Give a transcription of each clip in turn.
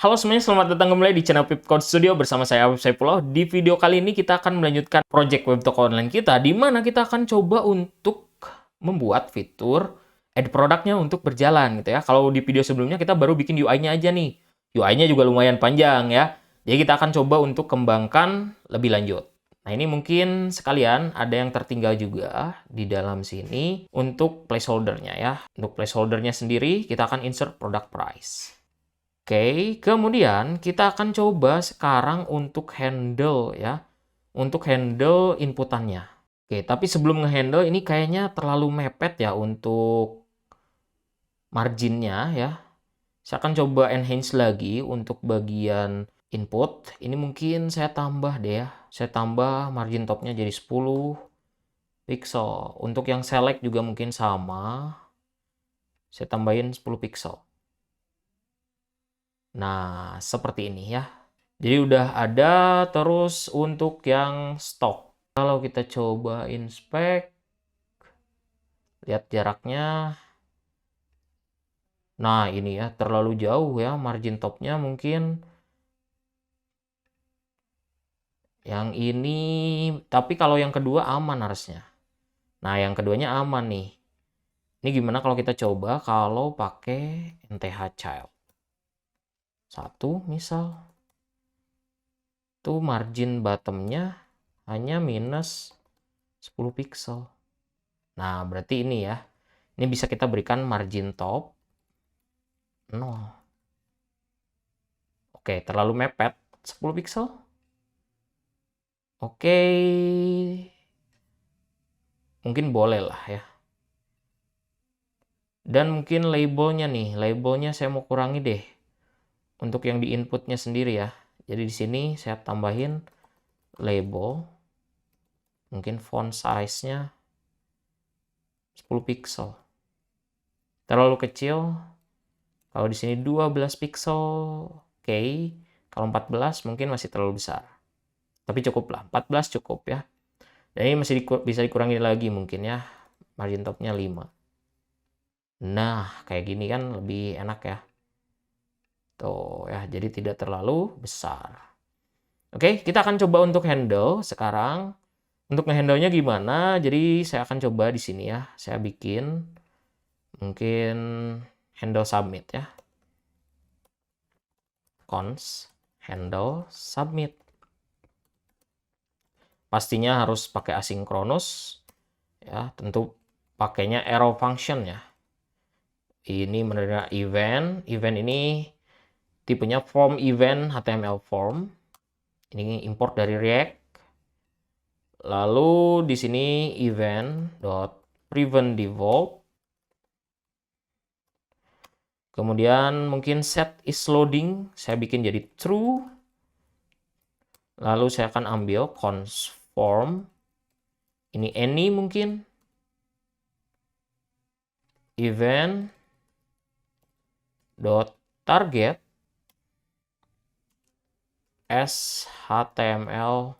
Halo semuanya, selamat datang kembali di channel Pip Code Studio bersama saya Afif Saifullah. Di video kali ini kita akan melanjutkan project web toko online kita, di mana kita akan coba untuk membuat fitur add produknya untuk berjalan gitu ya. Kalau di video sebelumnya kita baru bikin UI-nya aja nih. UI-nya juga lumayan panjang ya. Jadi kita akan coba untuk kembangkan lebih lanjut. Nah ini mungkin sekalian ada yang tertinggal juga di dalam sini untuk placeholder-nya ya. Untuk placeholder-nya sendiri kita akan insert product price. Oke, kemudian kita akan coba sekarang untuk handle ya. Untuk handle inputannya. Oke, tapi sebelum ngehandle ini kayaknya terlalu mepet ya untuk marginnya ya. Saya akan coba enhance lagi untuk bagian input. Ini mungkin saya tambah deh ya. Saya tambah margin topnya jadi 10 pixel. Untuk yang select juga mungkin sama. Saya tambahin 10 pixel. Nah, seperti ini ya. Jadi udah ada. Terus untuk yang stok, kalau kita coba inspect, lihat jaraknya. Nah ini ya, terlalu jauh ya margin topnya mungkin. Yang ini, tapi kalau yang kedua aman harusnya. Nah yang keduanya aman nih. Ini gimana kalau kita coba kalau pakai NTH child. 1 misal. Tuh margin bottomnya hanya minus 10 pixel. Nah, berarti ini ya. Ini bisa kita berikan margin top 0. Oke, terlalu mepet. 10 pixel. Oke. Mungkin boleh lah ya. Dan mungkin labelnya nih. Labelnya saya mau kurangi deh. Untuk yang di inputnya sendiri ya. Jadi di sini saya tambahin label. Mungkin font size-nya 10 pixel. Terlalu kecil. Kalau di sini 12 pixel, oke. Kalau 14 mungkin masih terlalu besar. Tapi cukup lah, 14 cukup ya. Dan ini masih bisa dikurangi lagi mungkin ya. Margin topnya 5. Nah, kayak gini kan lebih enak ya. Tuh ya, jadi tidak terlalu besar. Oke, kita akan coba untuk handle sekarang. Untuk nge-handle-nya gimana? Jadi saya akan coba di sini ya. Saya bikin mungkin handle submit ya. Cons handle submit. Pastinya harus pakai asinkronus ya, tentu pakainya arrow function ya. Ini menerima event ini tipenya form event HTML form. Ini import dari React. Lalu di sini event.prevent default. Kemudian mungkin set is loading, saya bikin jadi true. Lalu saya akan ambil const form. Ini any mungkin. Event dot target as HTML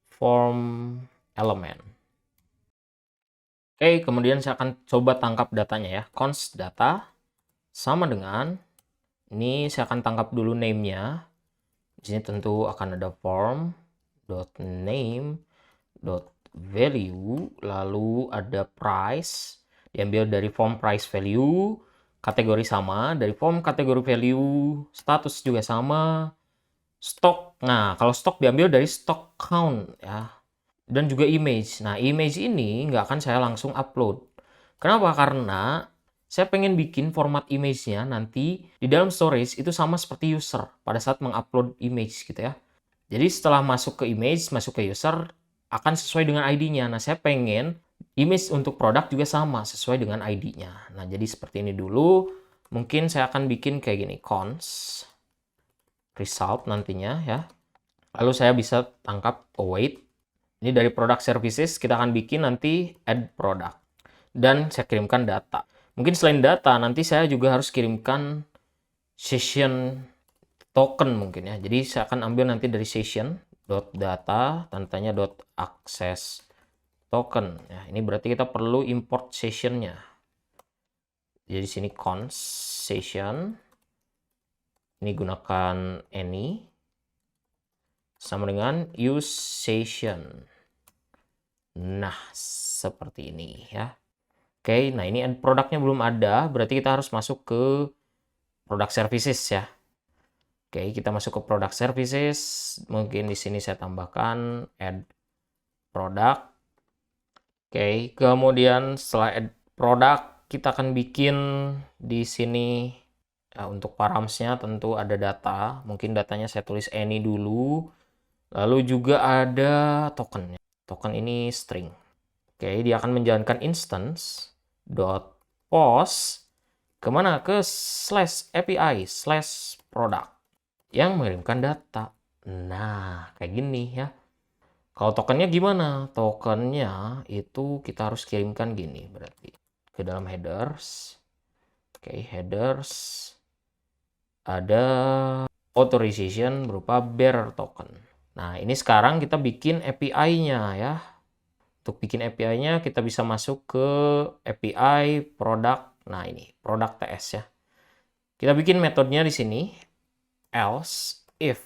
form element. Oke, kemudian saya akan coba tangkap datanya ya. Const data sama dengan ini, saya akan tangkap dulu name-nya. Di sini tentu akan ada form dot name dot value, lalu ada price, diambil dari form price value, kategori sama, dari form kategori value, status juga sama, stock. Nah, kalau stock diambil dari stock count ya. Dan juga image. Nah, image ini nggak akan saya langsung upload. Kenapa? Karena saya pengen bikin format image-nya nanti di dalam storage itu sama seperti user pada saat mengupload image gitu ya. Jadi setelah masuk ke image, masuk ke user, akan sesuai dengan ID-nya. Nah, saya pengen image untuk produk juga sama, sesuai dengan ID-nya. Nah, jadi seperti ini dulu. Mungkin saya akan bikin kayak gini, const result nantinya ya. Lalu saya bisa tangkap await. Ini dari product services, kita akan bikin nanti add product. Dan saya kirimkan data. Mungkin selain data, nanti saya juga harus kirimkan session token mungkin ya. Jadi saya akan ambil nanti dari session.data, tandanya .access token. Ya, ini berarti kita perlu import sessionnya. Jadi di sini const session ini gunakan any sama dengan use session. Nah, seperti ini ya. Oke, nah ini end produknya belum ada, berarti kita harus masuk ke product services ya. Oke, kita masuk ke product services. Mungkin di sini saya tambahkan add product. Oke, kemudian setelah add product, kita akan bikin di sini untuk params-nya tentu ada data. Mungkin datanya saya tulis any dulu. Lalu juga ada token. Token ini string. Oke, dia akan menjalankan instance dot post kemana? Ke slash API slash product yang mengirimkan data. Nah, kayak gini ya. Kalau tokennya gimana? Tokennya itu kita harus kirimkan gini berarti. Ke dalam headers. Oke, headers. Ada authorization berupa bearer token. Nah, ini sekarang kita bikin API-nya ya. Untuk bikin API-nya kita bisa masuk ke API product. Nah, ini product TS ya. Kita bikin metodenya di sini else if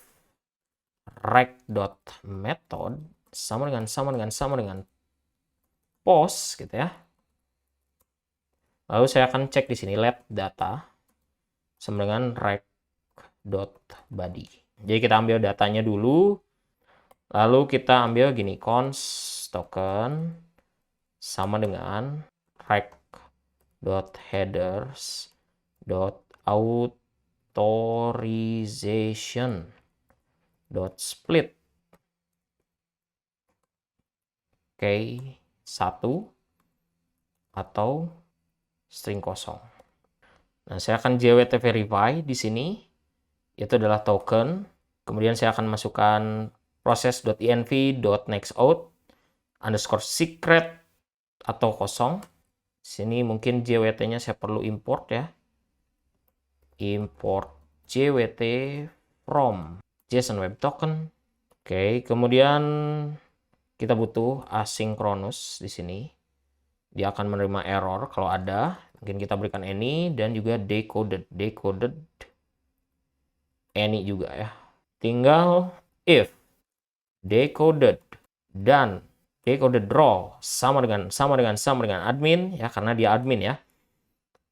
rec.method sama dengan post gitu ya. Lalu saya akan cek di sini let data sama dengan rec.body. Jadi kita ambil datanya dulu. Lalu kita ambil gini const token sama dengan rec.headers.authorization.split. Oke, 1 atau string kosong. Nah, saya akan JWT verify di sini. Itu adalah token. Kemudian saya akan masukkan process.env.nextOut underscore secret atau kosong. Sini mungkin JWT-nya saya perlu import ya. Import JWT from JSON Web Token. Oke, kemudian kita butuh asynchronous di sini. Dia akan menerima error kalau ada. Mungkin kita berikan any dan juga decoded. Decoded any juga ya. Tinggal if decoded dan decoded raw sama dengan admin ya, karena dia admin ya.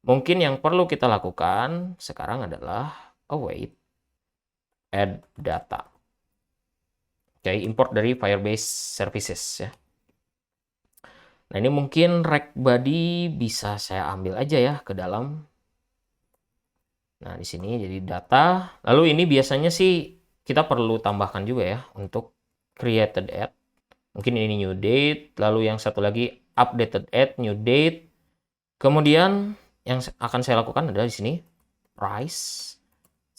Mungkin yang perlu kita lakukan sekarang adalah await add data. Oke, import dari Firebase services ya. Nah, ini mungkin rec body bisa saya ambil aja ya ke dalam. Nah, di sini jadi data. Lalu ini biasanya sih kita perlu tambahkan juga ya untuk created add. Mungkin ini new date, lalu yang satu lagi updated add new date. Kemudian yang akan saya lakukan adalah di sini price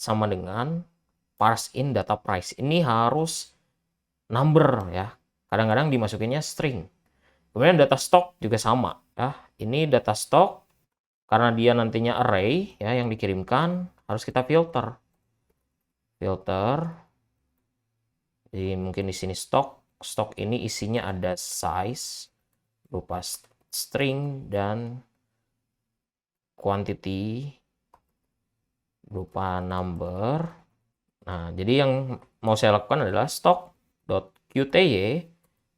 sama dengan parse in data price. Ini harus number ya. Kadang-kadang dimasukinnya string. Kemudian data stock juga sama ya. Ini data stock karena dia nantinya array ya yang dikirimkan, harus kita filter. Filter. Jadi mungkin di sini stock. Stock ini isinya ada size berupa string dan quantity berupa number. Nah, jadi yang mau saya lakukan adalah stock.qty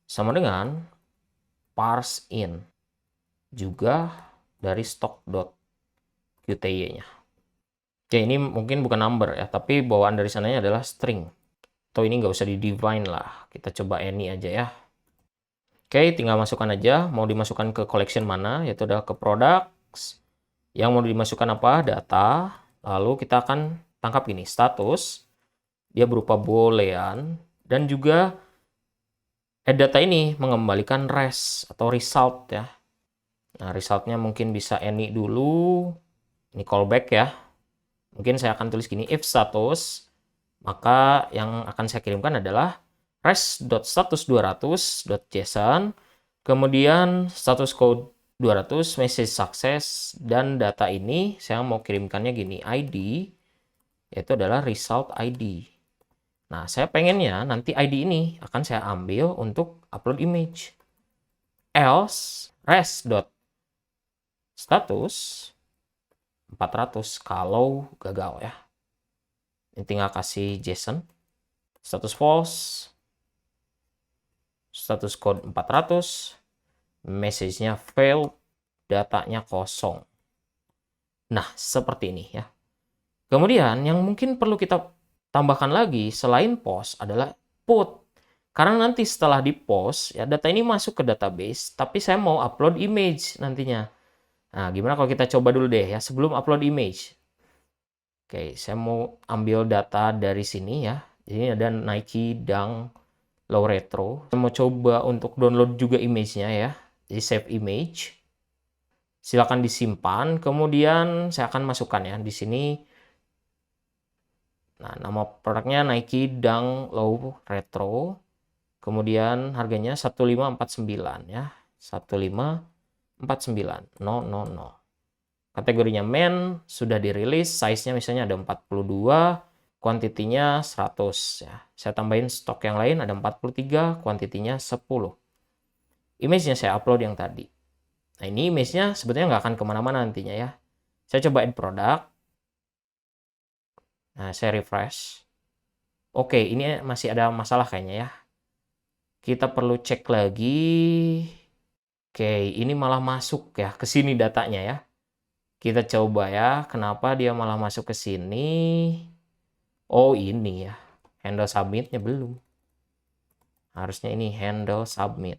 sama dengan parse in juga dari stock.qty-nya. Oke, ini mungkin bukan number ya, tapi bawaan dari sananya adalah string. Atau ini nggak usah di-define lah. Kita coba any aja ya. Oke, tinggal masukkan aja. Mau dimasukkan ke collection mana, yaitu adalah ke products. Yang mau dimasukkan apa? Data. Lalu kita akan tangkap ini, status. Dia berupa boolean. Dan juga add data ini mengembalikan res atau result ya. Nah, resultnya mungkin bisa any dulu. Ini callback ya. Mungkin saya akan tulis gini, if status, maka yang akan saya kirimkan adalah res.status200.json, kemudian status code 200, message success, dan data ini saya mau kirimkannya gini, ID, yaitu adalah result ID. Nah, saya pengennya nanti ID ini akan saya ambil untuk upload image. Else res.status 400 kalau gagal ya. Ini tinggal kasih JSON, status false, status code 400, message-nya failed, datanya kosong. Nah, seperti ini ya. Kemudian yang mungkin perlu kita tambahkan lagi selain post adalah put. Karena nanti setelah di post ya data ini masuk ke database, tapi saya mau upload image nantinya. Nah, gimana kalau kita coba dulu deh ya sebelum upload image. Oke, saya mau ambil data dari sini ya. Ini ada Nike Dunk Low Retro. Saya mau coba untuk download juga image-nya ya. Jadi save image. Silakan disimpan. Kemudian saya akan masukkan ya di sini. Nah, nama produknya Nike Dunk Low Retro. Kemudian harganya 1549 ya. 1549. No. Kategorinya men, sudah dirilis, size-nya misalnya ada 42, kuantitinya 100 ya. Saya tambahin stok yang lain ada 43, kuantitinya 10. Image-nya saya upload yang tadi. Nah ini image-nya sebetulnya nggak akan kemana-mana nantinya ya. Saya coba add product. Nah saya refresh. Oke, ini masih ada masalah kayaknya ya. Kita perlu cek lagi. Oke, ini malah masuk ya ke sini datanya ya. Kita coba ya, kenapa dia malah masuk ke sini? Oh ini ya, handle submit-nya belum. Harusnya ini handle submit.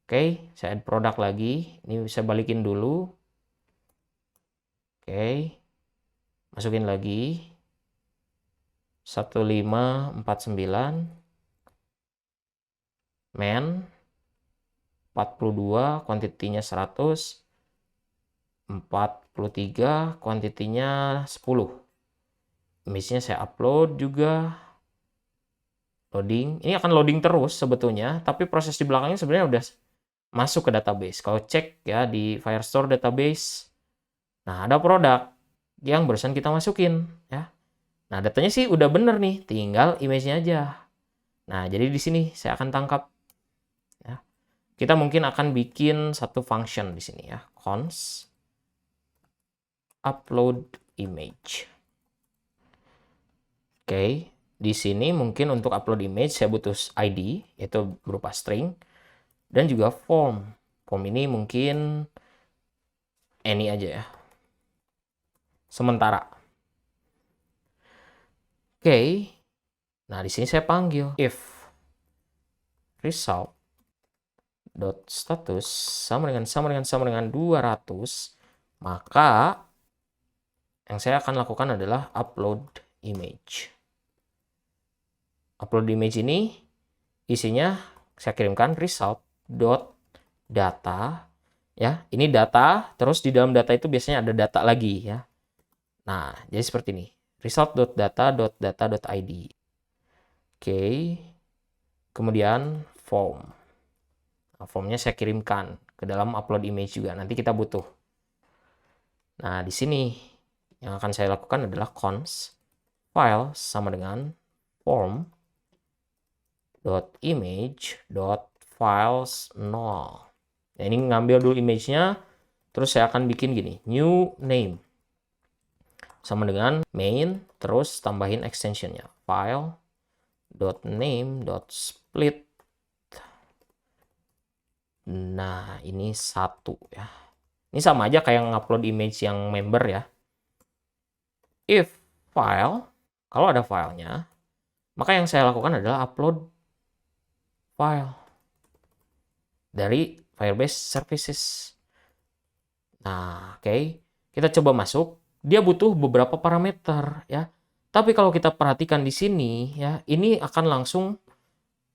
Oke, saya add produk lagi. Ini bisa balikin dulu. Oke, masukin lagi. 1549. Men. 42, kuantitinya 100. 43, kuantitinya 10. Image-nya saya upload juga. Loading. Ini akan loading terus sebetulnya, tapi proses di belakangnya sebenarnya udah masuk ke database. Kalau cek ya di Firestore database, nah ada produk yang barusan kita masukin ya. Nah, datanya sih udah bener nih, tinggal image-nya aja. Nah, jadi di sini saya akan tangkap ya. Kita mungkin akan bikin satu function di sini ya, const upload image. Oke, di sini mungkin untuk upload image saya butuh ID, yaitu berupa string, dan juga form. Form ini mungkin any aja ya. Sementara. Oke. Nah, di sini saya panggil if result dot status sama dengan 200, maka yang saya akan lakukan adalah upload image. Upload image ini isinya saya kirimkan result dot data ya. Ini data, terus di dalam data itu biasanya ada data lagi ya. Nah, jadi seperti ini. Result.data.data.id. Oke. Kemudian form. Nah, formnya saya kirimkan ke dalam upload image juga. Nanti kita butuh. Nah, di sini yang akan saya lakukan adalah const file sama dengan form .image.files 0. Nah, ini ngambil dulu image-nya, terus saya akan bikin gini, new name. Sama dengan main, terus tambahin extension-nya, file.name.split. Nah, ini 1 ya. Ini sama aja kayak ngupload image yang member ya. If file, kalau ada filenya, maka yang saya lakukan adalah upload file dari Firebase Services. Nah, oke. Kita coba masuk. Dia butuh beberapa parameter ya. Tapi kalau kita perhatikan di sini ya, ini akan langsung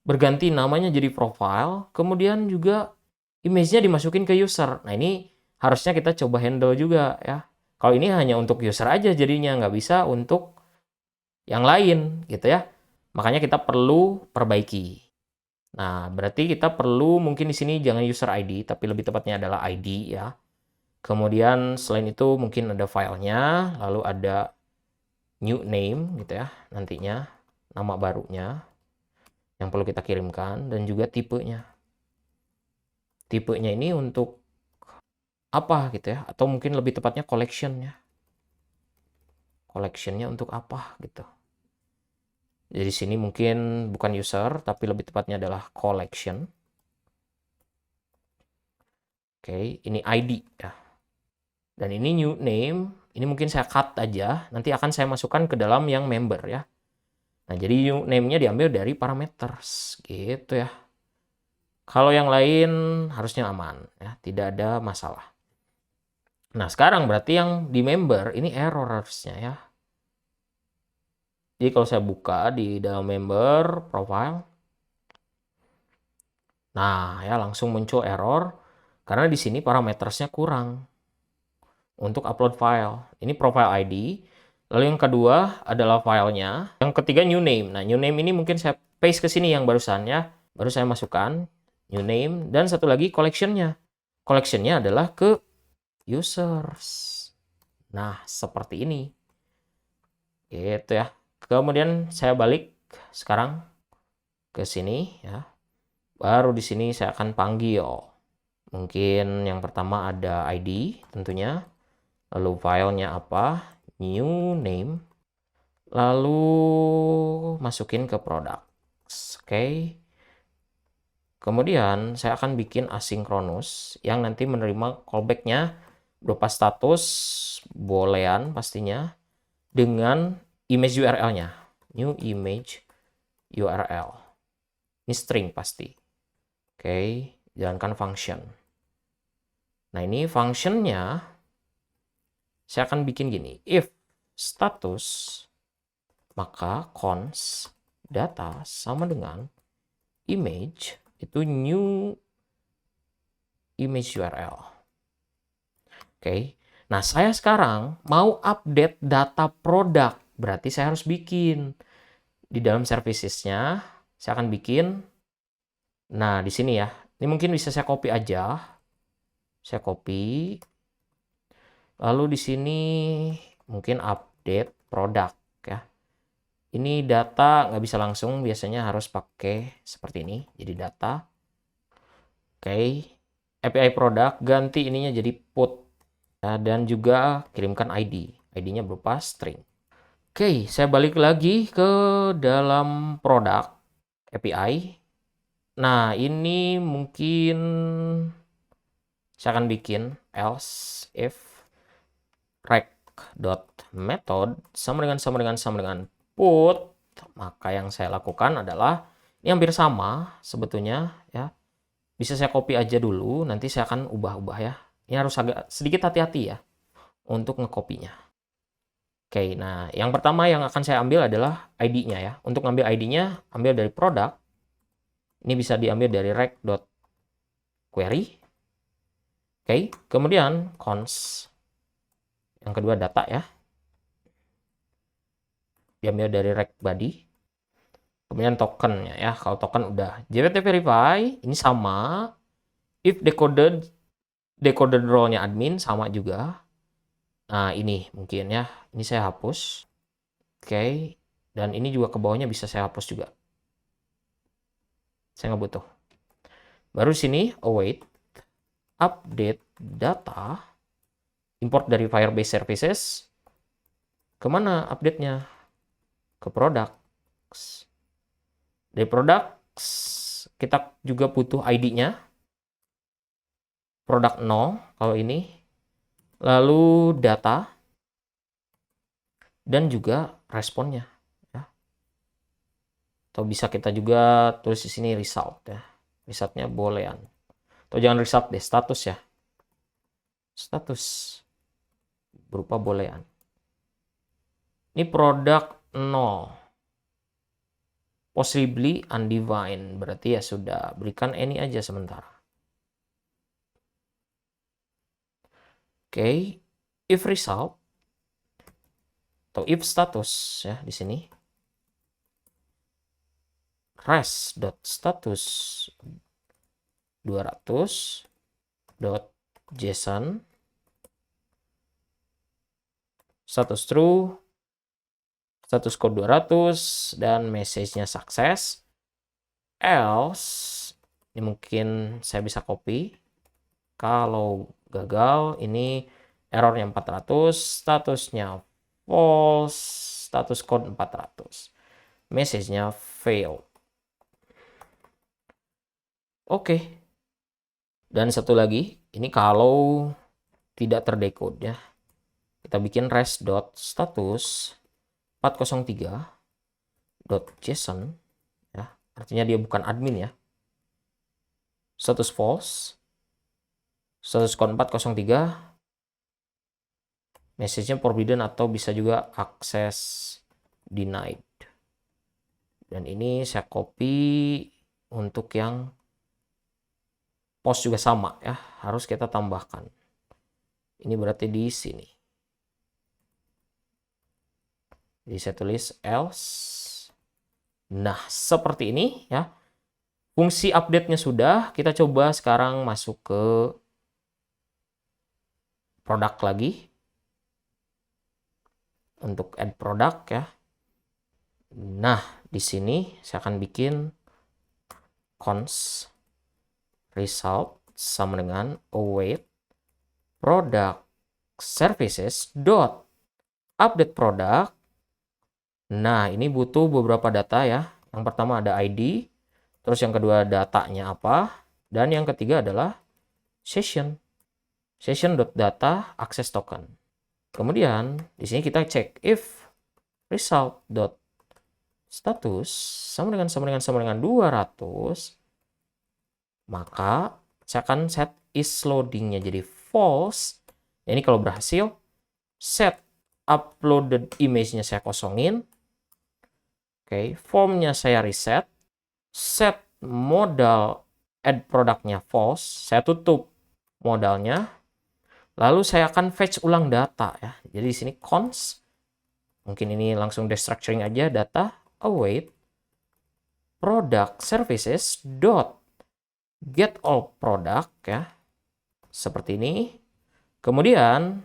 berganti namanya jadi profile, kemudian juga image-nya dimasukin ke user. Nah, ini harusnya kita coba handle juga ya. Kalau ini hanya untuk user aja jadinya, nggak bisa untuk yang lain gitu ya. Makanya kita perlu perbaiki. Nah, berarti kita perlu mungkin di sini jangan user ID, tapi lebih tepatnya adalah ID ya. Kemudian selain itu mungkin ada filenya, lalu ada new name gitu ya, nantinya nama barunya yang perlu kita kirimkan, dan juga tipenya. Tipenya ini untuk apa gitu ya, atau mungkin lebih tepatnya collectionnya untuk apa gitu. Jadi sini mungkin bukan user, tapi lebih tepatnya adalah collection. Oke, ini ID ya. Dan ini new name, ini mungkin saya cut aja, nanti akan saya masukkan ke dalam yang member ya. Nah, jadi new name-nya diambil dari parameters gitu ya. Kalau yang lain harusnya aman ya, tidak ada masalah. Nah, sekarang berarti yang di member ini error harusnya ya. Jadi kalau saya buka di dalam member profile, nah ya langsung muncul error karena di sini parametersnya kurang untuk upload file. Ini profile ID. Lalu yang kedua adalah filenya. Yang ketiga new name. Nah, new name ini mungkin saya paste ke sini yang barusan ya. Baru saya masukkan new name dan satu lagi collectionnya. Collectionnya adalah ke users. Nah, seperti ini. Gitu ya. Kemudian saya balik sekarang ke sini ya. Baru di sini saya akan panggil. Mungkin yang pertama ada ID tentunya. Lalu filenya apa? New name. Lalu masukin ke products. Oke. Kemudian saya akan bikin asynchronous yang nanti menerima callback-nya berupa status boolean pastinya dengan image URL-nya. New image URL. Ini string pasti. Oke, jalankan function. Nah, ini function-nya saya akan bikin gini. If status, maka const data sama dengan image, itu new image URL. Oke. Nah, saya sekarang mau update data produk. Berarti saya harus bikin. Di dalam services-nya, saya akan bikin. Nah, di sini ya. Ini mungkin bisa saya copy aja. Saya copy. Lalu di sini mungkin update produk ya. Ini data nggak bisa langsung, biasanya harus pakai seperti ini. Jadi data. Oke. API produk, ganti ininya jadi put. Ya, dan juga kirimkan ID. ID-nya berupa string. Oke, saya balik lagi ke dalam produk API. Nah, ini mungkin saya akan bikin else if rec.method sama dengan put, maka yang saya lakukan adalah ini hampir sama sebetulnya ya. Bisa saya copy aja dulu, nanti saya akan ubah-ubah ya. Ini harus agak sedikit hati-hati ya untuk ngekopinya. Oke, nah yang pertama yang akan saya ambil adalah ID-nya ya. Untuk ngambil ID-nya, ambil dari produk. Ini bisa diambil dari rec.query. Oke, kemudian const. Yang kedua data ya. Diambil dari rec body. Kemudian tokennya ya. Kalau token udah JWT verify, ini sama. If decoded role-nya admin sama juga. Nah, ini mungkin ya. Ini saya hapus. Oke. Dan ini juga ke bawahnya bisa saya hapus juga. Saya nggak butuh. Baru sini await. Update data. Import dari Firebase Services. Kemana update-nya? Ke products. Dari products, kita juga butuh ID-nya. Produk 0, kalau ini. Lalu data. Dan juga responnya. Ya. Atau bisa kita juga tulis di sini result. Ya. Resultnya boolean. Atau jangan result deh, status ya. Status. Berupa boolean. Ini produk 0. Possibly undefined. Berarti ya sudah. Berikan any aja sementara. Oke. If result. Atau if status ya di sini. res.status 200.json status true, status code 200 dan message-nya sukses. Else ini mungkin saya bisa copy. Kalau gagal. Ini errornya 400, statusnya false, status code 400. Message-nya failed. Oke. Dan satu lagi, ini kalau tidak terdecode ya. Kita bikin res.status 403.json ya. Artinya dia bukan admin ya. Status false. Status code 403. Message-nya forbidden atau bisa juga access denied. Dan ini saya copy untuk yang post juga sama ya. Harus kita tambahkan. Ini berarti di sini. Jadi saya tulis else. Nah, seperti ini ya. Fungsi update-nya sudah. Kita coba sekarang masuk ke produk lagi. Untuk add product ya. Nah, di sini saya akan bikin const result sama dengan await product services dot update product. Nah, ini butuh beberapa data ya. Yang pertama ada ID, terus yang kedua datanya apa, dan yang ketiga adalah session. Session.data access token. Kemudian di sini kita cek if result.status sama dengan 200, maka saya akan set isLoading-nya jadi false. Ini kalau berhasil, set uploaded image-nya saya kosongin. Oke, formnya saya reset. Set modal add product-nya false. Saya tutup modalnya. Lalu saya akan fetch ulang data ya. Jadi di sini const, mungkin ini langsung destructuring aja, data await product services dot get all product ya. Seperti ini. Kemudian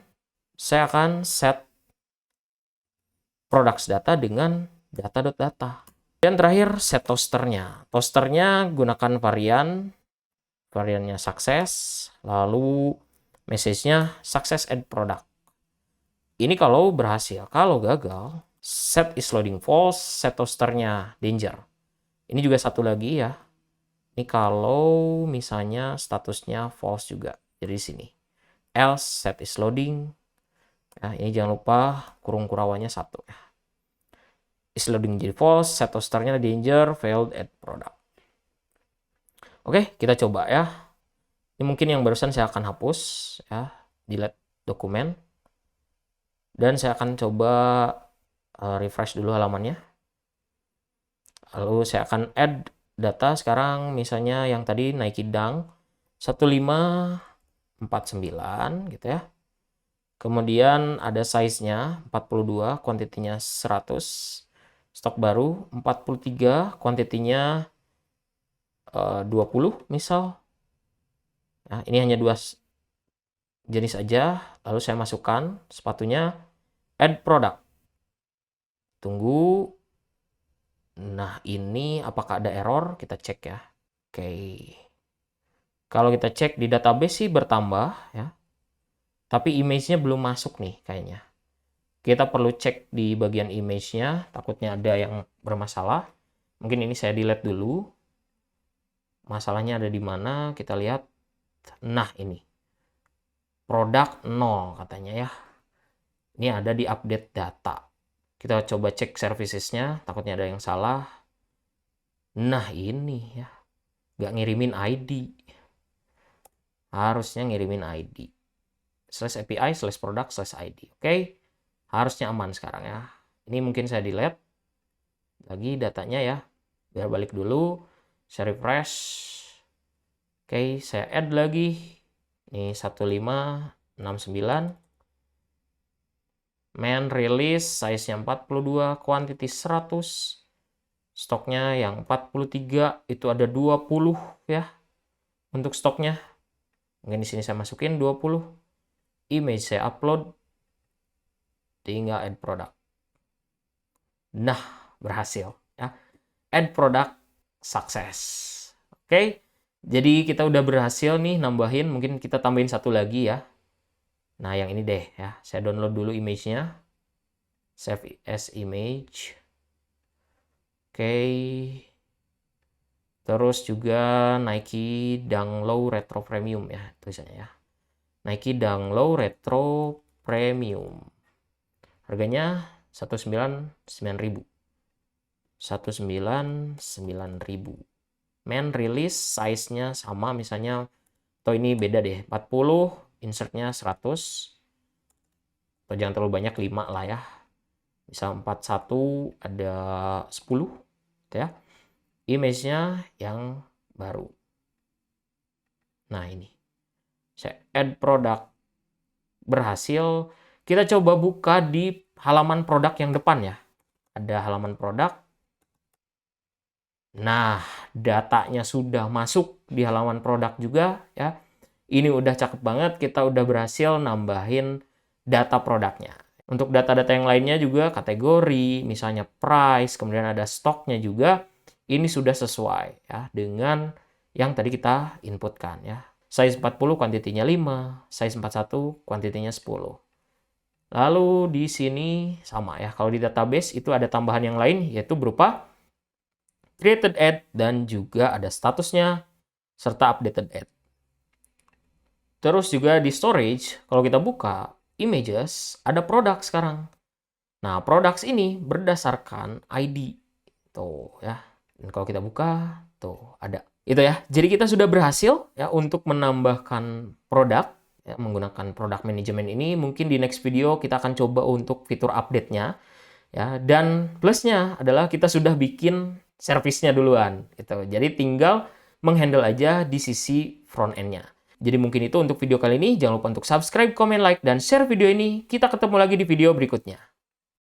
saya akan set products data dengan data.data. Dan terakhir set toasternya. Toasternya gunakan variannya success, lalu message-nya success add product. Ini kalau berhasil. Kalau gagal, set is loading false, set toasternya danger. Ini juga satu lagi ya. Ini kalau misalnya statusnya false juga. Jadi di sini. Else set is loading. Ya, ini jangan lupa kurung kurawanya 1 ya. Is loading jadi false, set toasternya danger, failed add product. Oke, kita coba ya. Ini mungkin yang barusan saya akan hapus ya, delete dokumen. Dan saya akan coba refresh dulu halamannya. Lalu saya akan add data sekarang, misalnya yang tadi Nike Dunk 1549 gitu ya. Kemudian ada size-nya 42, kuantitinya 100. Stok baru 43, kuantitinya 20 misal. Nah, ini hanya 2 jenis aja. Lalu saya masukkan sepatunya, add product. Tunggu. Nah, ini apakah ada error? Kita cek ya. Oke. Kalau kita cek di database sih bertambah ya. Tapi image-nya belum masuk nih kayaknya. Kita perlu cek di bagian image-nya, takutnya ada yang bermasalah. Mungkin ini saya delete dulu. Masalahnya ada di mana? Kita lihat. Nah, ini. Produk 0 katanya ya. Ini ada di update data. Kita coba cek services-nya, takutnya ada yang salah. Nah, ini ya. Nggak ngirimin ID. Harusnya ngirimin ID. /API/product/ID. Oke. Harusnya aman sekarang ya. Ini mungkin saya delete lagi datanya ya. Biar balik dulu. Saya refresh. Oke, saya add lagi. Ini 1569. Main release size-nya 42, quantity 100. Stoknya yang 43, itu ada 20 ya. Untuk stoknya. Mungkin di sini saya masukin 20. Image saya upload. Tinggal add product. Nah, berhasil ya. Add product sukses. Oke. Jadi kita udah berhasil nih nambahin, mungkin kita tambahin satu lagi ya. Nah, yang ini deh ya. Saya download dulu image-nya. Save as image. Oke. Terus juga Nike Dunk Low Retro Premium ya tulisannya ya. Nike Dunk Low Retro Premium. Harganya 199.000. 199.000. Main release size-nya sama misalnya, atau ini beda deh, 40, insert-nya 100. Atau jangan terlalu banyak, 5 lah ya. Misal 41 ada 10 gitu ya. Image-nya yang baru. Nah, ini. Saya add product. Berhasil. Kita coba buka di halaman produk yang depan ya. Ada halaman produk. Nah, datanya sudah masuk di halaman produk juga ya. Ini udah cakep banget, kita udah berhasil nambahin data produknya. Untuk data-data yang lainnya juga kategori, misalnya price, kemudian ada stoknya juga, ini sudah sesuai ya dengan yang tadi kita inputkan ya. Size 40 kuantitinya 5, size 41 kuantitinya 10. Lalu di sini sama ya, kalau di database itu ada tambahan yang lain yaitu berupa created ad dan juga ada statusnya serta updated ad. Terus juga di storage, kalau kita buka images, ada produk sekarang. Nah, products ini berdasarkan ID. Tuh ya. Dan kalau kita buka, tuh ada. Itu ya. Jadi kita sudah berhasil ya untuk menambahkan produk ya, menggunakan product management ini. Mungkin di next video kita akan coba untuk fitur update-nya ya. Dan plusnya adalah kita sudah bikin servisnya duluan gitu. Jadi tinggal menghandle aja di sisi front end-nya. Jadi mungkin itu untuk video kali ini. Jangan lupa untuk subscribe, comment, like, dan share video ini. Kita ketemu lagi di video berikutnya.